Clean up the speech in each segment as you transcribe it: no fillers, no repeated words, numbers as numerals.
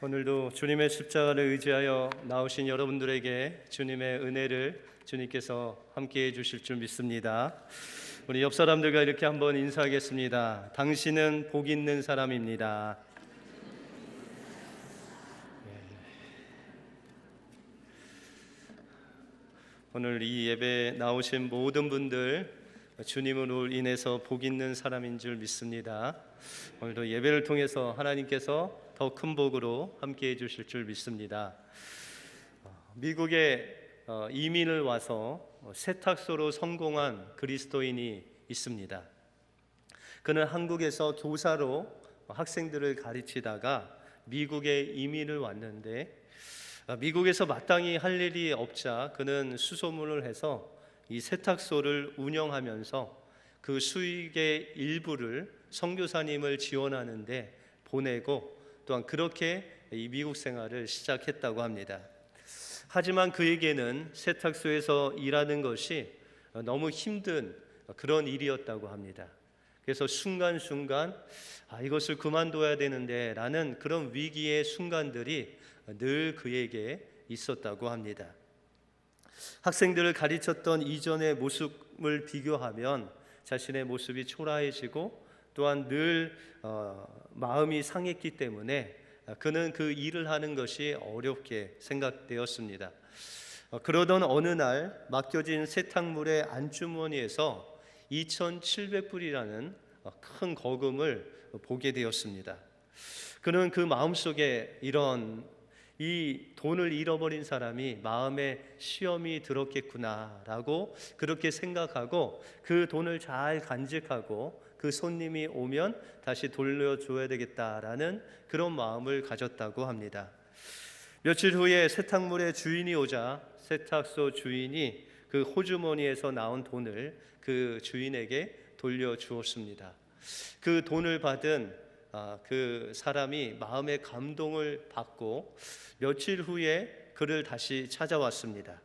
오늘도 주님의 십자가를 의지하여 나오신 여러분들에게 주님의 은혜를 주님께서 함께해 주실 줄 믿습니다. 우리 옆 사람들과 이렇게 한번 인사하겠습니다. 당신은 복 있는 사람입니다. 오늘 이 예배에 나오신 모든 분들 주님으로 인해서 복 있는 사람인 줄 믿습니다. 오늘도 예배를 통해서 하나님께서 더 큰 복으로 함께해 주실 줄 믿습니다. 미국에 이민을 와서 세탁소로 성공한 그리스도인이 있습니다. 그는 한국에서 교사로 학생들을 가르치다가 미국에 이민을 왔는데 미국에서 마땅히 할 일이 없자 그는 수소문을 해서 이 세탁소를 운영하면서 그 수익의 일부를 선교사님을 지원하는데 보내고 또한 그렇게 이 미국 생활을 시작했다고 합니다. 하지만 그에게는 세탁소에서 일하는 것이 너무 힘든 그런 일이었다고 합니다. 그래서 순간순간 이것을 그만둬야 되는데 라는 그런 위기의 순간들이 늘 그에게 있었다고 합니다. 학생들을 가르쳤던 이전의 모습을 비교하면 자신의 모습이 초라해지고 또한 늘 마음이 상했기 때문에 그는 그 일을 하는 것이 어렵게 생각되었습니다. 그러던 어느 날 맡겨진 세탁물의 안주머니에서 2,700불이라는 큰 거금을 보게 되었습니다. 그는 그 마음속에 이 돈을 잃어버린 사람이 마음에 시험이 들었겠구나라고 그렇게 생각하고 그 돈을 잘 간직하고 그 손님이 오면 다시 돌려줘야 되겠다라는 그런 마음을 가졌다고 합니다. 며칠 후에 세탁물의 주인이 오자 세탁소 주인이 그 호주머니에서 나온 돈을 그 주인에게 돌려주었습니다. 그 돈을 받은 그 사람이 마음의 감동을 받고 며칠 후에 그를 다시 찾아왔습니다.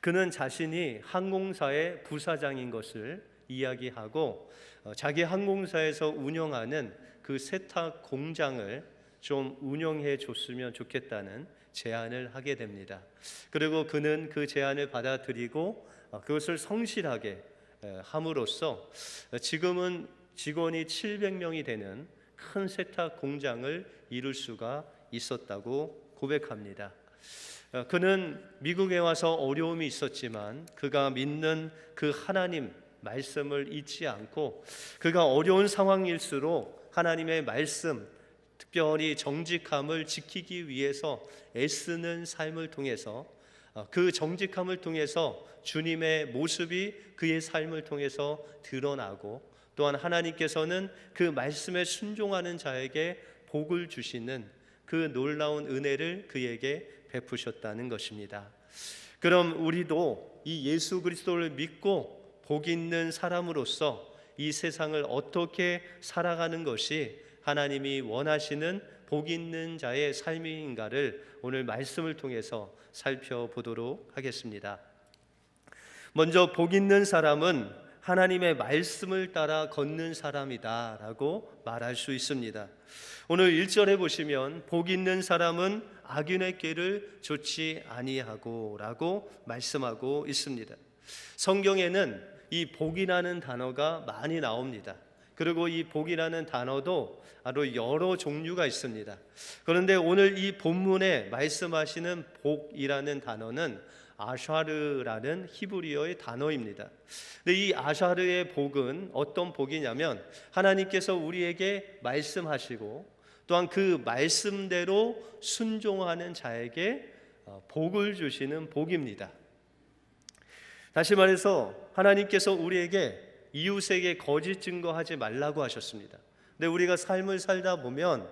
그는 자신이 항공사의 부사장인 것을 이야기하고 자기 항공사에서 운영하는 그 세탁 공장을 좀 운영해 줬으면 좋겠다는 제안을 하게 됩니다. 그리고 그는 그 제안을 받아들이고 그것을 성실하게 함으로써 지금은 직원이 700명이 되는 큰 세탁 공장을 이룰 수가 있었다고 고백합니다. 그는 미국에 와서 어려움이 있었지만 그가 믿는 그 하나님 말씀을 잊지 않고 그가 어려운 상황일수록 하나님의 말씀, 특별히 정직함을 지키기 위해서 애쓰는 삶을 통해서 그 정직함을 통해서 주님의 모습이 그의 삶을 통해서 드러나고 또한 하나님께서는 그 말씀에 순종하는 자에게 복을 주시는 그 놀라운 은혜를 그에게 베푸셨다는 것입니다. 그럼 우리도 이 예수 그리스도를 믿고 복 있는 사람으로서 이 세상을 어떻게 살아가는 것이 하나님이 원하시는 복 있는 자의 삶인가를 오늘 말씀을 통해서 살펴보도록 하겠습니다. 먼저 복 있는 사람은 하나님의 말씀을 따라 걷는 사람이다 라고 말할 수 있습니다. 오늘 1절에 보시면 복 있는 사람은 악인의 길을 좇지 아니하고 라고 말씀하고 있습니다. 성경에는 이 복이라는 단어가 많이 나옵니다. 그리고 이 복이라는 단어도 바로 여러 종류가 있습니다. 그런데 오늘 이 본문에 말씀하시는 복이라는 단어는 아샤르라는 히브리어의 단어입니다. 근데 이 아샤르의 복은 어떤 복이냐면 하나님께서 우리에게 말씀하시고 또한 그 말씀대로 순종하는 자에게 복을 주시는 복입니다. 다시 말해서 하나님께서 우리에게 이웃에게 거짓 증거하지 말라고 하셨습니다. 근데 우리가 삶을 살다 보면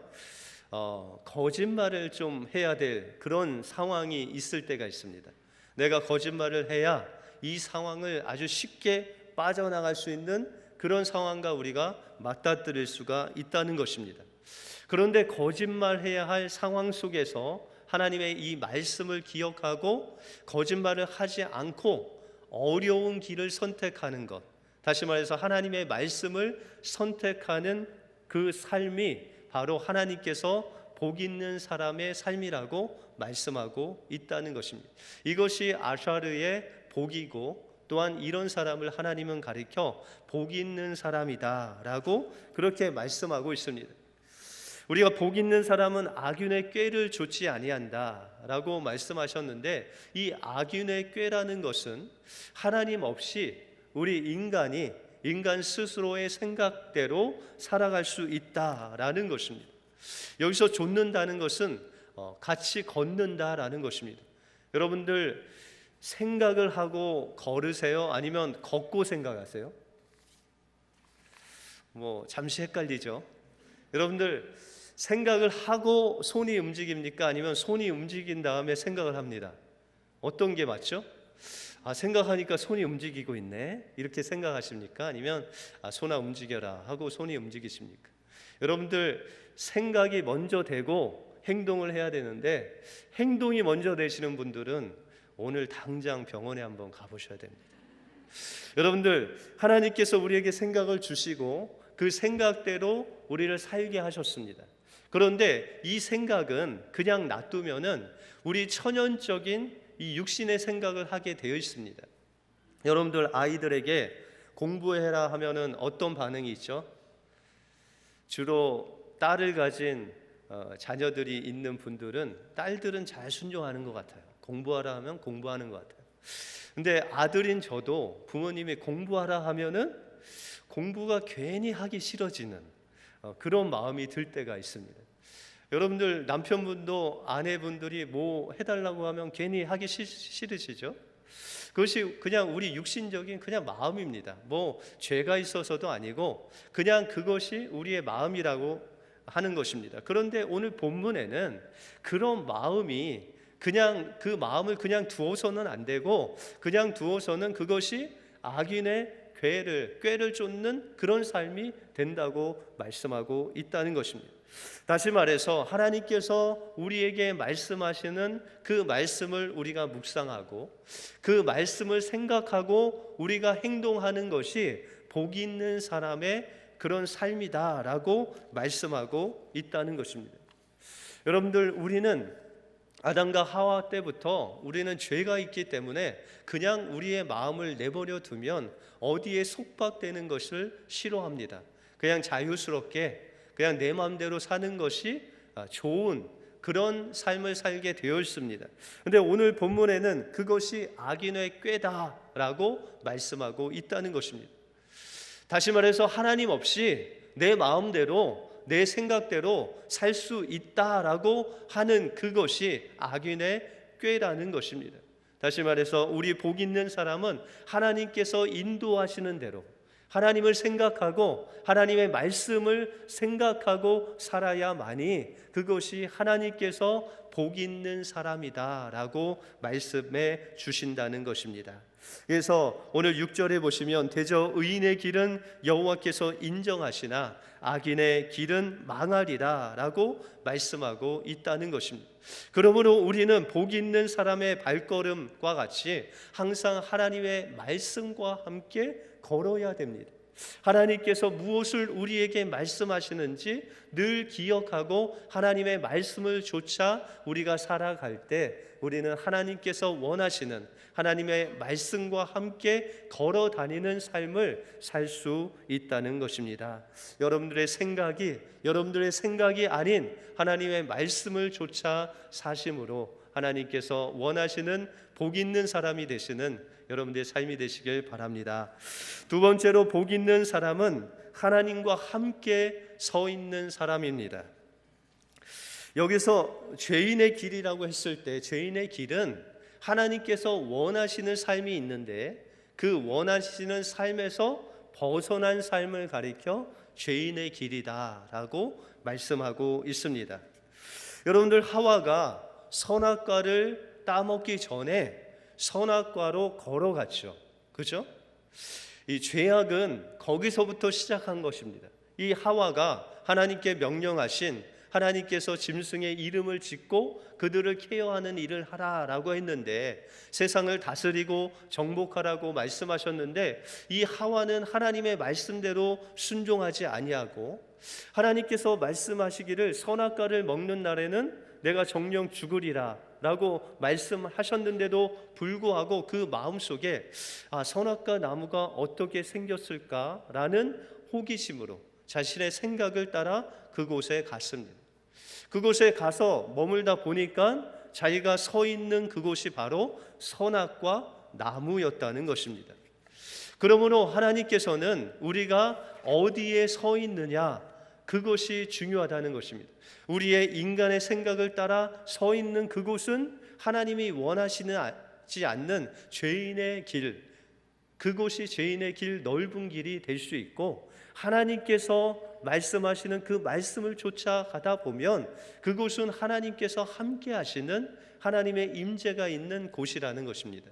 거짓말을 좀 해야 될 그런 상황이 있을 때가 있습니다. 내가 거짓말을 해야 이 상황을 아주 쉽게 빠져나갈 수 있는 그런 상황과 우리가 맞닥뜨릴 수가 있다는 것입니다. 그런데 거짓말해야 할 상황 속에서 하나님의 이 말씀을 기억하고 거짓말을 하지 않고 어려운 길을 선택하는 것, 다시 말해서 하나님의 말씀을 선택하는 그 삶이 바로 하나님께서 복 있는 사람의 삶이라고 말씀하고 있다는 것입니다. 이것이 아샤르의 복이고 또한 이런 사람을 하나님은 가리켜 복 있는 사람이다라고 그렇게 말씀하고 있습니다. 우리가 복 있는 사람은 악인의 꾀를 좇지 아니한다라고 말씀하셨는데, 이 악인의 꾀라는 것은 하나님 없이 우리 인간 스스로의 생각대로 살아갈 수 있다라는 것입니다. 여기서 좇는다는 것은 같이 걷는다라는 것입니다. 여러분들 생각을 하고 걸으세요? 아니면 걷고 생각하세요? 잠시 헷갈리죠? 여러분들 생각을 하고 손이 움직입니까? 아니면 손이 움직인 다음에 생각을 합니다? 어떤 게 맞죠? 생각하니까 손이 움직이고 있네, 이렇게 생각하십니까? 아니면 손아 움직여라 하고 손이 움직이십니까? 여러분들 생각이 먼저 되고 행동을 해야 되는데, 행동이 먼저 되시는 분들은 오늘 당장 병원에 한번 가보셔야 됩니다. 여러분들 하나님께서 우리에게 생각을 주시고 그 생각대로 우리를 살게 하셨습니다. 그런데 이 생각은 그냥 놔두면은 우리 천연적인 이 육신의 생각을 하게 되어 있습니다. 여러분들 아이들에게 공부해라 하면은 어떤 반응이 있죠? 주로 딸을 가진 자녀들이 있는 분들은 딸들은 잘 순종하는 것 같아요. 공부하라 하면 공부하는 것 같아요. 근데 아들인 저도 부모님이 공부하라 하면은 공부가 괜히 하기 싫어지는 그런 마음이 들 때가 있습니다. 여러분들 남편분도 아내분들이 뭐 해달라고 하면 괜히 하기 싫으시죠? 그것이 그냥 우리 육신적인 그냥 마음입니다. 죄가 있어서도 아니고 그냥 그것이 우리의 마음이라고 하는 것입니다. 그런데 오늘 본문에는 그런 마음이 그냥 그 마음을 그냥 두어서는 안 되고, 그냥 두어서는 그것이 악인의 꾀를 쫓는 그런 삶이 된다고 말씀하고 있다는 것입니다. 다시 말해서 하나님께서 우리에게 말씀하시는 그 말씀을 우리가 묵상하고 그 말씀을 생각하고 우리가 행동하는 것이 복 있는 사람의 그런 삶이다라고 말씀하고 있다는 것입니다. 여러분들 우리는 아담과 하와 때부터 우리는 죄가 있기 때문에 그냥 우리의 마음을 내버려 두면 어디에 속박되는 것을 싫어합니다. 그냥 자유스럽게 그냥 내 마음대로 사는 것이 좋은 그런 삶을 살게 되어 있습니다. 그런데 오늘 본문에는 그것이 악인의 꾀다라고 말씀하고 있다는 것입니다. 다시 말해서 하나님 없이 내 마음대로 내 생각대로 살 수 있다라고 하는 그것이 악인의 꾀라는 것입니다. 다시 말해서 우리 복 있는 사람은 하나님께서 인도하시는 대로 하나님을 생각하고 하나님의 말씀을 생각하고 살아야만이 그것이 하나님께서 복 있는 사람이다라고 말씀해 주신다는 것입니다. 그래서 오늘 6절에 보시면 대저 의인의 길은 여호와께서 인정하시나 악인의 길은 망하리라 라고 말씀하고 있다는 것입니다. 그러므로 우리는 복 있는 사람의 발걸음과 같이 항상 하나님의 말씀과 함께 걸어야 됩니다. 하나님께서 무엇을 우리에게 말씀하시는지 늘 기억하고 하나님의 말씀을 좇아 우리가 살아갈 때 우리는 하나님께서 원하시는 하나님의 말씀과 함께 걸어 다니는 삶을 살 수 있다는 것입니다. 여러분들의 생각이 아닌 하나님의 말씀을 좇아 사심으로 하나님께서 원하시는 복 있는 사람이 되시는 여러분들의 삶이 되시길 바랍니다. 두 번째로 복 있는 사람은 하나님과 함께 서 있는 사람입니다. 여기서 죄인의 길이라고 했을 때 죄인의 길은 하나님께서 원하시는 삶이 있는데 그 원하시는 삶에서 벗어난 삶을 가리켜 죄인의 길이다라고 말씀하고 있습니다. 여러분들 하와가 선악과를 따먹기 전에 선악과로 걸어갔죠. 그죠? 이 죄악은 거기서부터 시작한 것입니다. 이 하와가 하나님께 명령하신 하나님께서 짐승의 이름을 짓고 그들을 케어하는 일을 하라라고 했는데, 세상을 다스리고 정복하라고 말씀하셨는데, 이 하와는 하나님의 말씀대로 순종하지 아니하고 하나님께서 말씀하시기를 선악과를 먹는 날에는 내가 정령 죽으리라 라고 말씀하셨는데도 불구하고 그 마음속에 선악과 나무가 어떻게 생겼을까라는 호기심으로 자신의 생각을 따라 그곳에 갔습니다. 그곳에 가서 머물다 보니까 자기가 서 있는 그곳이 바로 선악과 나무였다는 것입니다. 그러므로 하나님께서는 우리가 어디에 서 있느냐, 그것이 중요하다는 것입니다. 우리의 인간의 생각을 따라 서 있는 그곳은 하나님이 원하시지 않는 죄인의 길, 그곳이 죄인의 길, 넓은 길이 될 수 있고, 하나님께서 말씀하시는 그 말씀을 쫓아가다 보면 그곳은 하나님께서 함께 하시는 하나님의 임재가 있는 곳이라는 것입니다.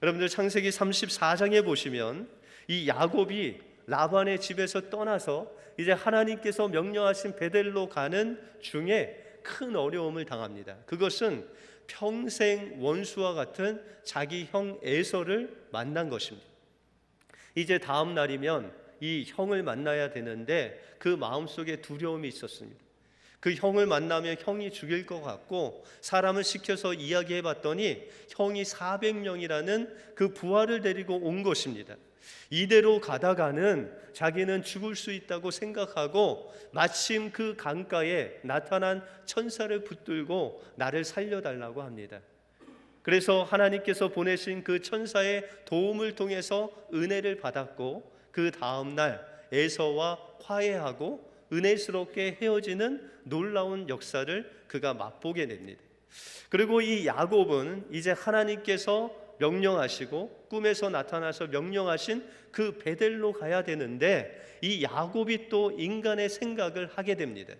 여러분들 창세기 34장에 보시면 이 야곱이 라반의 집에서 떠나서 이제 하나님께서 명령하신 베델로 가는 중에 큰 어려움을 당합니다. 그것은 평생 원수와 같은 자기 형 에서를 만난 것입니다. 이제 다음 날이면 이 형을 만나야 되는데 그 마음속에 두려움이 있었습니다. 그 형을 만나면 형이 죽일 것 같고, 사람을 시켜서 이야기해 봤더니 형이 400명이라는 그 부하를 데리고 온 것입니다. 이대로 가다가는 자기는 죽을 수 있다고 생각하고 마침 그 강가에 나타난 천사를 붙들고 나를 살려달라고 합니다. 그래서 하나님께서 보내신 그 천사의 도움을 통해서 은혜를 받았고, 그 다음날 에서와 화해하고 은혜스럽게 헤어지는 놀라운 역사를 그가 맛보게 됩니다. 그리고 이 야곱은 이제 하나님께서 명령하시고 꿈에서 나타나서 명령하신 그 베델로 가야 되는데, 이 야곱이 또 인간의 생각을 하게 됩니다.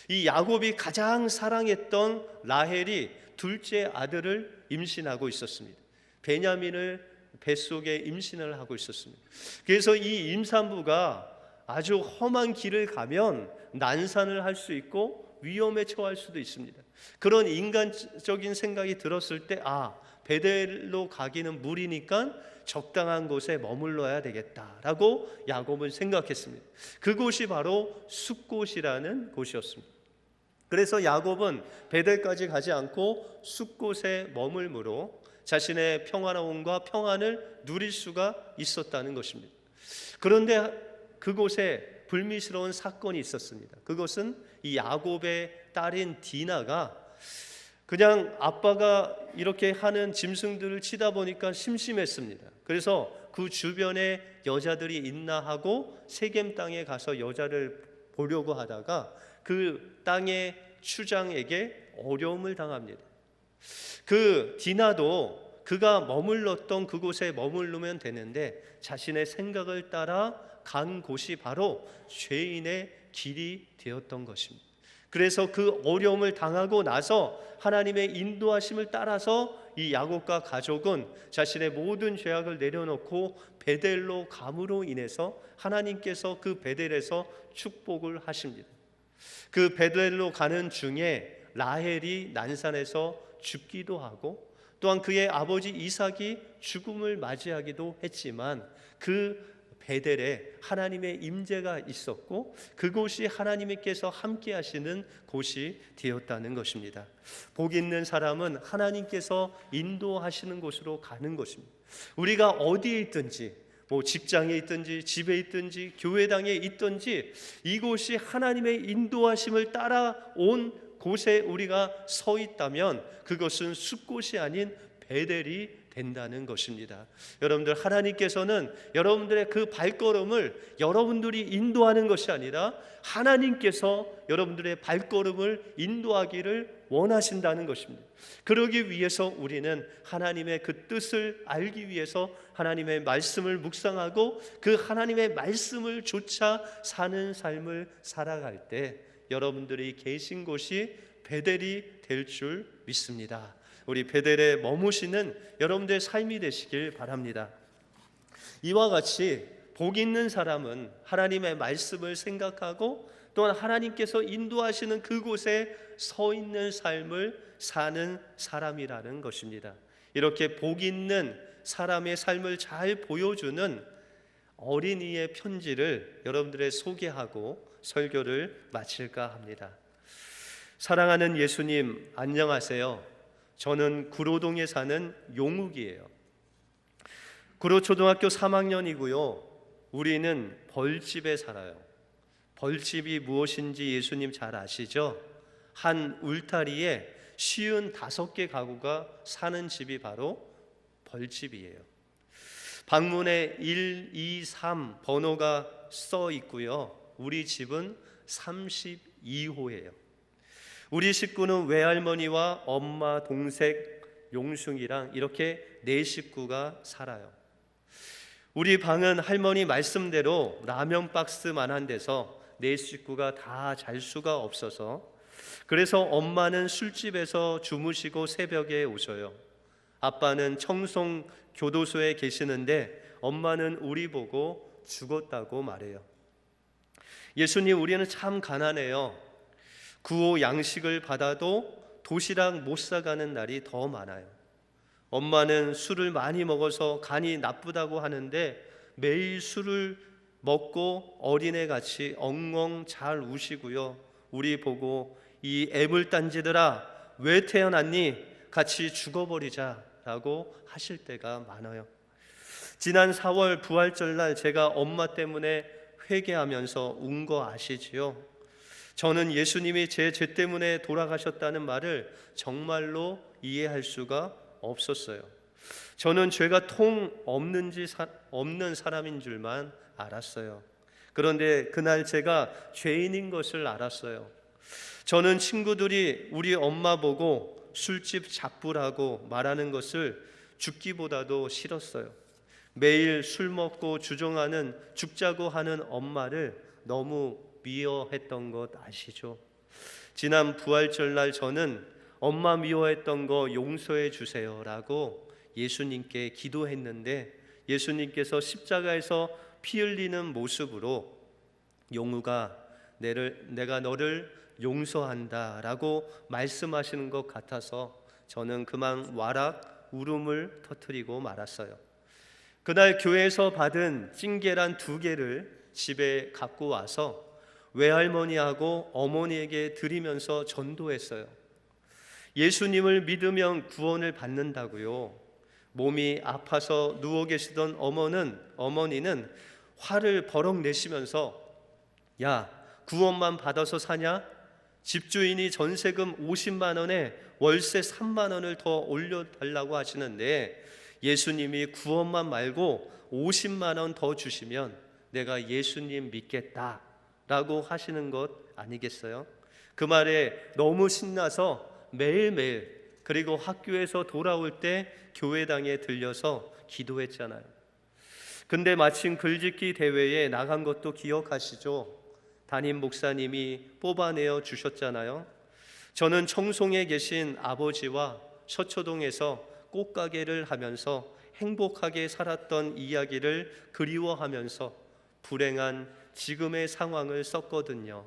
이 야곱이 가장 사랑했던 라헬이 둘째 아들을 임신하고 있었습니다. 베냐민을 뱃속에 임신을 하고 있었습니다. 그래서 이 임산부가 아주 험한 길을 가면 난산을 할 수 있고 위험에 처할 수도 있습니다. 그런 인간적인 생각이 들었을 때 베델로 가기는 무리니까 적당한 곳에 머물러야 되겠다라고 야곱은 생각했습니다. 그곳이 바로 숫곳이라는 곳이었습니다. 그래서 야곱은 베델까지 가지 않고 숫곳에 머물므로 자신의 평안함과 평안을 누릴 수가 있었다는 것입니다. 그런데 그곳에 불미스러운 사건이 있었습니다. 그것은 이 야곱의 딸인 디나가 그냥 아빠가 이렇게 하는 짐승들을 치다 보니까 심심했습니다. 그래서 그 주변에 여자들이 있나 하고 세겜 땅에 가서 여자를 보려고 하다가 그 땅의 추장에게 어려움을 당합니다. 그 디나도 그가 머물렀던 그곳에 머무르면 되는데 자신의 생각을 따라 간 곳이 바로 죄인의 길이 되었던 것입니다. 그래서 그 어려움을 당하고 나서 하나님의 인도하심을 따라서 이 야곱과 가족은 자신의 모든 죄악을 내려놓고 베델로 감으로 인해서 하나님께서 그 베델에서 축복을 하십니다. 그 베델로 가는 중에 라헬이 난산에서 죽기도 하고, 또한 그의 아버지 이삭이 죽음을 맞이하기도 했지만 그 베델에 하나님의 임재가 있었고 그곳이 하나님께서 함께 하시는 곳이 되었다는 것입니다. 복 있는 사람은 하나님께서 인도하시는 곳으로 가는 것입니다. 우리가 어디에 있든지, 직장에 있든지 집에 있든지 교회당에 있든지 이곳이 하나님의 인도하심을 따라온 곳에 우리가 서 있다면 그것은 숫곳이 아닌 베델이 된다는 것입니다. 여러분들, 하나님께서는 여러분들의 그 발걸음을 여러분들이 인도하는 것이 아니라 하나님께서 여러분들의 발걸음을 인도하기를 원하신다는 것입니다. 그러기 위해서 우리는 하나님의 그 뜻을 알기 위해서 하나님의 말씀을 묵상하고 그 하나님의 말씀을 좇아 사는 삶을 살아갈 때 여러분들이 계신 곳이 베델이 될 줄 믿습니다. 우리 베델에 머무시는 여러분들의 삶이 되시길 바랍니다. 이와 같이 복 있는 사람은 하나님의 말씀을 생각하고 또한 하나님께서 인도하시는 그곳에 서 있는 삶을 사는 사람이라는 것입니다. 이렇게 복 있는 사람의 삶을 잘 보여주는 어린이의 편지를 여러분들의 소개하고 설교를 마칠까 합니다. 사랑하는 예수님, 안녕하세요. 저는 구로동에 사는 용욱이에요. 구로초등학교 3학년이고요. 우리는 벌집에 살아요. 벌집이 무엇인지 예수님 잘 아시죠? 한 울타리에 55개 가구가 사는 집이 바로 벌집이에요. 방문에 1, 2, 3 번호가 써 있고요. 우리 집은 32호예요. 우리 식구는 외할머니와 엄마, 동생, 용숭이랑 이렇게 4식구가 살아요. 우리 방은 할머니 말씀대로 라면 박스만한 데서 4식구가 다 잘 수가 없어서, 그래서 엄마는 술집에서 주무시고 새벽에 오셔요. 아빠는 청송 교도소에 계시는데 엄마는 우리 보고 죽었다고 말해요. 예수님, 우리는 참 가난해요. 구호 양식을 받아도 도시락 못 사가는 날이 더 많아요. 엄마는 술을 많이 먹어서 간이 나쁘다고 하는데 매일 술을 먹고 어린애같이 엉엉 잘 우시고요. 우리 보고 이 애물단지들아 왜 태어났니? 같이 죽어버리자라고 하실 때가 많아요. 지난 4월 부활절날 제가 엄마 때문에 회개하면서 운 거 아시지요? 저는 예수님이 제 죄 때문에 돌아가셨다는 말을 정말로 이해할 수가 없었어요. 저는 죄가 통 없는 사람인 줄만 알았어요. 그런데 그날 제가 죄인인 것을 알았어요. 저는 친구들이 우리 엄마 보고 술집 잡부라고 말하는 것을 죽기보다도 싫었어요. 매일 술 먹고 주정하는 죽자고 하는 엄마를 너무 미워했던 것 아시죠? 지난 부활절날 저는 엄마 미워했던 거 용서해 주세요라고 예수님께 기도했는데 예수님께서 십자가에서 피 흘리는 모습으로 용우가 내가 너를 용서한다라고 말씀하시는 것 같아서 저는 그만 와락 울음을 터뜨리고 말았어요. 그날 교회에서 받은 찐계란 2개를 집에 갖고 와서 외할머니하고 어머니에게 드리면서 전도했어요. 예수님을 믿으면 구원을 받는다고요. 몸이 아파서 누워 계시던 어머니는 화를 버럭 내시면서 야, 구원만 받아서 사냐? 집주인이 전세금 50만 원에 월세 3만 원을 더 올려달라고 하시는데 예수님이 구원만 말고 50만 원 더 주시면 내가 예수님 믿겠다라고 하시는 것 아니겠어요? 그 말에 너무 신나서 매일매일, 그리고 학교에서 돌아올 때 교회당에 들려서 기도했잖아요. 근데 마침 글짓기 대회에 나간 것도 기억하시죠? 담임 목사님이 뽑아내어 주셨잖아요. 저는 청송에 계신 아버지와 서초동에서 꽃가게를 하면서 행복하게 살았던 이야기를 그리워하면서 불행한 지금의 상황을 썼거든요.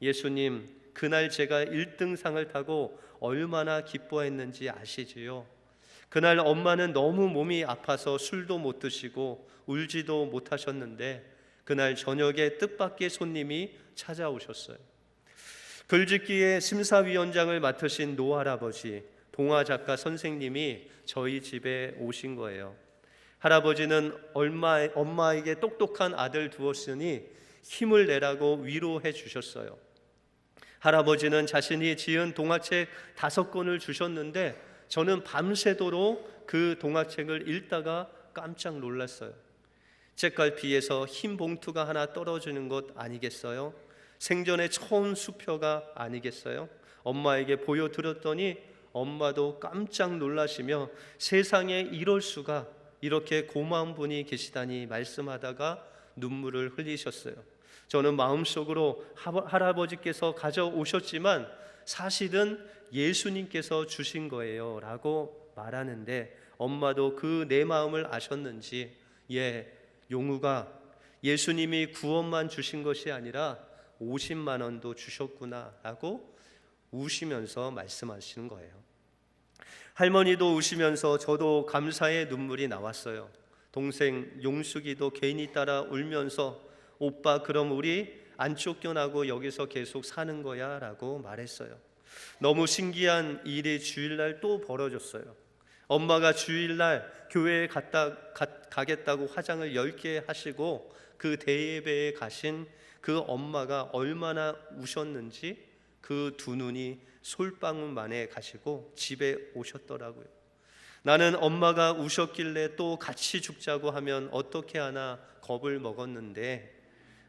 예수님, 그날 제가 1등상을 타고 얼마나 기뻐했는지 아시지요? 그날 엄마는 너무 몸이 아파서 술도 못 드시고 울지도 못하셨는데 그날 저녁에 뜻밖의 손님이 찾아오셨어요. 글짓기의 심사위원장을 맡으신 노할아버지, 동화작가 선생님이 저희 집에 오신 거예요. 할아버지는 엄마에게 똑똑한 아들 두었으니 힘을 내라고 위로해 주셨어요. 할아버지는 자신이 지은 동화책 5권을 주셨는데 저는 밤새도록 그 동화책을 읽다가 깜짝 놀랐어요. 책갈피에서 흰 봉투가 하나 떨어지는 것 아니겠어요? 생전에 처음 수표가 아니겠어요? 엄마에게 보여드렸더니 엄마도 깜짝 놀라시며 세상에 이럴 수가, 이렇게 고마운 분이 계시다니 말씀하다가 눈물을 흘리셨어요. 저는 마음속으로 할아버지께서 가져오셨지만 사실은 예수님께서 주신 거예요 라고 말하는데 엄마도 그 내 마음을 아셨는지 용우가 예수님이 구원만 주신 것이 아니라 50만 원도 주셨구나 라고 우시면서 말씀하시는 거예요. 할머니도 우시면서 저도 감사의 눈물이 나왔어요. 동생 용숙이도 괜히 따라 울면서 오빠 그럼 우리 안 쫓겨나고 여기서 계속 사는 거야 라고 말했어요. 너무 신기한 일이 주일날 또 벌어졌어요. 엄마가 주일날 교회에 가겠다고 화장을 10개 하시고 그 대예배에 가신 그 엄마가 얼마나 우셨는지 그 두 눈이 솔방울 만에 가시고 집에 오셨더라고요. 나는 엄마가 우셨길래 또 같이 죽자고 하면 어떻게 하나 겁을 먹었는데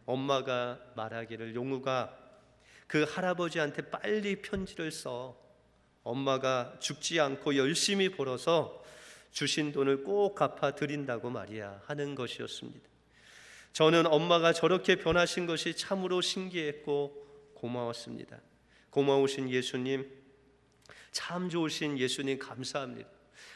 엄마가 말하기를 용우가 그 할아버지한테 빨리 편지를 써. 엄마가 죽지 않고 열심히 벌어서 주신 돈을 꼭 갚아 드린다고 말이야 하는 것이었습니다. 저는 엄마가 저렇게 변하신 것이 참으로 신기했고 고마웠습니다. 고마우신 예수님, 참 좋으신 예수님 감사합니다.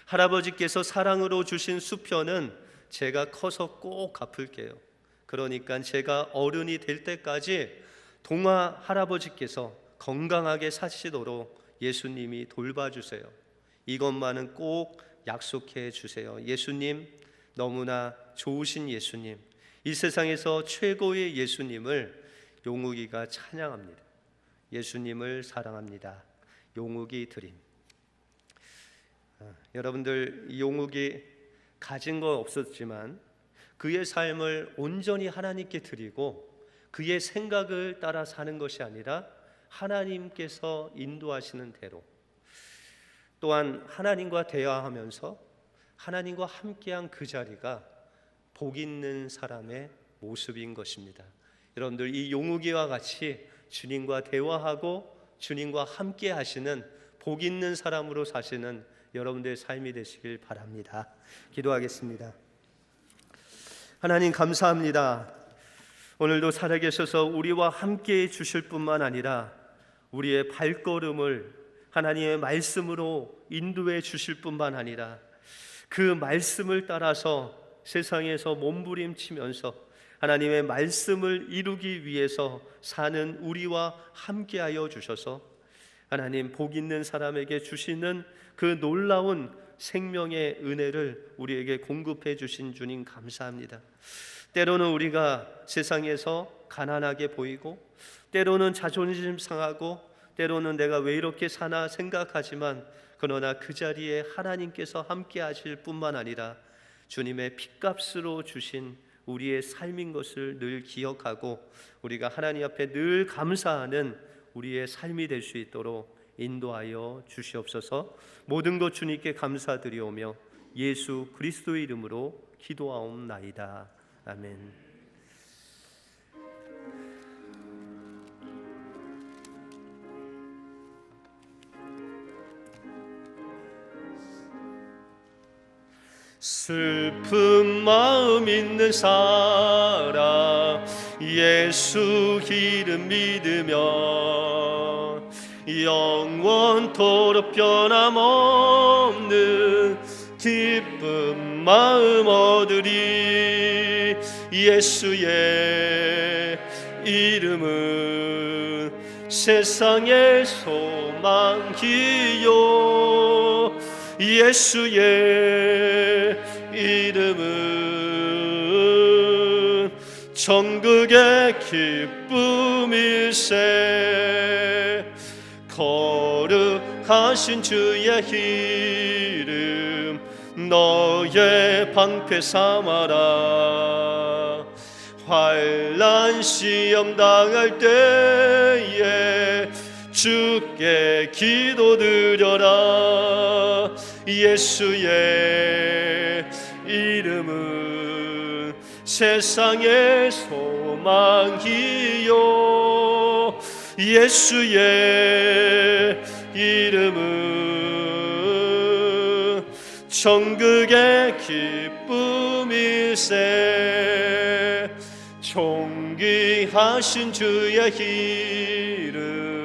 할아버지께서 사랑으로 주신 수표는 제가 커서 꼭 갚을게요. 그러니까 제가 어른이 될 때까지 동화 할아버지께서 건강하게 사시도록 예수님이 돌봐주세요. 이것만은 꼭 약속해 주세요. 예수님, 너무나 좋으신 예수님, 이 세상에서 최고의 예수님을 용욱이가 찬양합니다. 예수님을 사랑합니다. 용욱이 드림. 여러분들, 용욱이 가진 거 없었지만 그의 삶을 온전히 하나님께 드리고 그의 생각을 따라 사는 것이 아니라 하나님께서 인도하시는 대로, 또한 하나님과 대화하면서 하나님과 함께한 그 자리가 복 있는 사람의 모습인 것입니다. 여러분들, 이 용욱이와 같이 주님과 대화하고 주님과 함께 하시는 복 있는 사람으로 사시는 여러분들의 삶이 되시길 바랍니다. 기도하겠습니다. 하나님 감사합니다. 오늘도 살아계셔서 우리와 함께 해 주실 뿐만 아니라 우리의 발걸음을 하나님의 말씀으로 인도해 주실 뿐만 아니라 그 말씀을 따라서 세상에서 몸부림치면서 하나님의 말씀을 이루기 위해서 사는 우리와 함께하여 주셔서 하나님, 복 있는 사람에게 주시는 그 놀라운 생명의 은혜를 우리에게 공급해 주신 주님 감사합니다. 때로는 우리가 세상에서 가난하게 보이고, 때로는 자존심 상하고, 때로는 내가 왜 이렇게 사나 생각하지만, 그러나 그 자리에 하나님께서 함께 하실 뿐만 아니라 주님의 핏값으로 주신 우리의 삶인 것을 늘 기억하고 우리가 하나님 앞에 늘 감사하는 우리의 삶이 될 수 있도록 인도하여 주시옵소서. 모든 것 주님께 감사드리오며 예수 그리스도의 이름으로 기도하옵나이다. 아멘. 슬픈 마음 있는 사람 예수 이름 믿으며 영원토록 변함없는 기쁜 마음 얻으리. 예수의 이름은 세상의 소망이요 예수의 이름은 천국의 기쁨일세. 거룩하신 주의 이름 너의 방패 삼아라. 환난 시험 당할 때에 주께 기도드려라. 예수의 이름은 세상의 소망이요 예수의 이름은 천국의 기쁨일세. 존귀하신 주의 이름